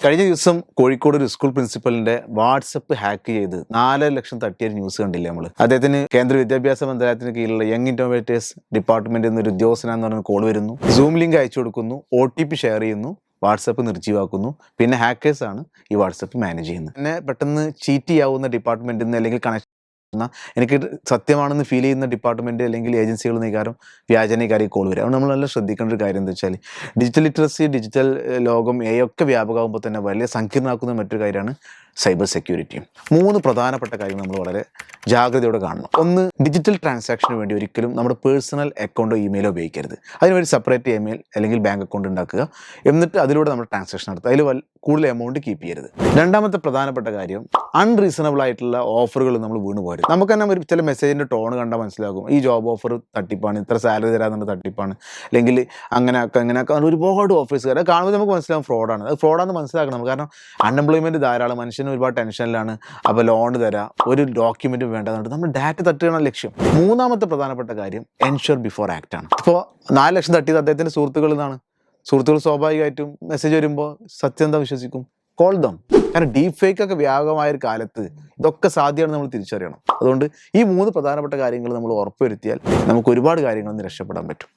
കഴിഞ്ഞ ദിവസം കോഴിക്കോട് ഒരു സ്കൂൾ പ്രിൻസിപ്പലിന്റെ വാട്സപ്പ് ഹാക്ക് ചെയ്ത് 4 ലക്ഷം തട്ടിയ ന്യൂസ് കണ്ടില്ലേ നമ്മൾ. അദ്ദേഹത്തിന് കേന്ദ്ര വിദ്യാഭ്യാസ മന്ത്രാലയത്തിന് കീഴിലുള്ള യങ് ഇന്നോവേറ്റേഴ്സ് ഡിപ്പാർട്ട്മെന്റിൽ നിന്ന് ഒരു ഉദ്യോഗസ്ഥനാന്ന് പറഞ്ഞ കോൾ വരുന്നു. സൂം ലിങ്ക് അയച്ചു കൊടുക്കുന്നു, OTP ഷെയർ ചെയ്യുന്നു, വാട്സപ്പ് നിർജ്ജീവാക്കുന്നു. പിന്നെ ഹാക്കേഴ്സാണ് ഈ വാട്സപ്പ് മാനേജ് ചെയ്യുന്നത്. പിന്നെ പെട്ടെന്ന് ചീറ്റ് ചെയ്യാവുന്ന ഡിപ്പാർട്ട്മെന്റിൽ നിന്ന് അല്ലെങ്കിൽ കണക്ഷൻ എനിക്ക് സത്യമാണെന്ന് ഫീൽ ചെയ്യുന്ന ഡിപ്പാർട്ട്മെന്റ് അല്ലെങ്കിൽ ഏജൻസികൾ നികാരം വ്യാജനകാരി കോൾ വരും. അതുകൊണ്ട് നമ്മൾ നല്ല ശ്രദ്ധിക്കേണ്ട ഒരു കാര്യം എന്താ വെച്ചാൽ ഡിജിറ്റൽ ലിറ്ററസി, ഡിജിറ്റൽ ലോകം ഒക്കെ വ്യാപകമാകുമ്പോൾ തന്നെ വലിയ സങ്കീർണമാക്കുന്ന മറ്റൊരു കാര്യമാണ് സൈബർ സെക്യൂരിറ്റിയും. 3 പ്രധാനപ്പെട്ട കാര്യങ്ങൾ നമ്മൾ വളരെ ജാഗ്രതയോടെ കാണണം. ഒന്ന്, ഡിജിറ്റൽ ട്രാൻസാക്ഷന് വേണ്ടി ഒരിക്കലും നമ്മുടെ പേഴ്സണൽ അക്കൗണ്ടോ ഇമെയിലോ ഉപയോഗിക്കരുത്. അതിനുവേണ്ടി സെപ്പറേറ്റ് ഇമെയിൽ അല്ലെങ്കിൽ ബാങ്ക് അക്കൗണ്ട് ഉണ്ടാക്കുക. എന്നിട്ട് അതിലൂടെ നമ്മൾ ട്രാൻസാക്ഷൻ നടത്തുക. അതിൽ കൂടുതൽ എമൗണ്ട് കീപ്പ് ചെയ്യരുത്. രണ്ടാമത്തെ പ്രധാനപ്പെട്ട കാര്യം, അൺറീസണബിൾ ആയിട്ടുള്ള ഓഫറുകൾ നമ്മൾ വീണ് പോകരുത്. നമുക്ക് തന്നെ ഒരു ചില മെസ്സേജിൻ്റെ ടോൺ കണ്ടാൽ മനസ്സിലാകും ഈ ജോബ് ഓഫർ തട്ടിപ്പാണ്, ഇത്ര സാലറി തരാമെന്നുള്ള തട്ടിപ്പാണ്, അല്ലെങ്കിൽ അങ്ങനെയൊക്കെ ഒരുപാട് ഓഫേഴ്സ് കാണുമ്പോൾ നമുക്ക് മനസ്സിലാകും ഫ്രോഡാണ്. അത് ഫ്രോഡാണെന്ന് മനസ്സിലാക്കണം. കാരണം അൺഎംപ്ലോയ്മെൻറ്റ് ധാരാളം, മനുഷ്യന് ഒരുപാട് ടെൻഷനിലാണ്. അപ്പോൾ ലോൺ തരാം, ഒരു ഡോക്യുമെൻറ്റും വേണ്ടതുകൊണ്ട് നമ്മൾ ഡാറ്റ തട്ടുകയാണ് ലക്ഷ്യം. മൂന്നാമത്തെ പ്രധാനപ്പെട്ട കാര്യം എൻഷുർ ബിഫോർ ആക്ട് ആണ്. ഇപ്പോൾ 4 ലക്ഷം തട്ടിയത് അദ്ദേഹത്തിൻ്റെ സുഹൃത്തുക്കളിൽ നിന്നാണ്. സുഹൃത്തുക്കൾ സ്വാഭാവികമായിട്ടും മെസ്സേജ് വരുമ്പോൾ സത്യം എന്താ വിശ്വസിക്കും? കോൾ ദം. കാരണം ഡീപ് ഫേക്ക് ഒക്കെ വ്യാപകമായ ഒരു കാലത്ത് ഇതൊക്കെ സാധ്യമാണ് നമ്മൾ തിരിച്ചറിയണം. അതുകൊണ്ട് ഈ 3 പ്രധാനപ്പെട്ട കാര്യങ്ങൾ നമ്മൾ ഉറപ്പുവരുത്തിയാൽ നമുക്ക് ഒരുപാട് കാര്യങ്ങളിൽ നിന്ന് രക്ഷപ്പെടാൻ പറ്റും.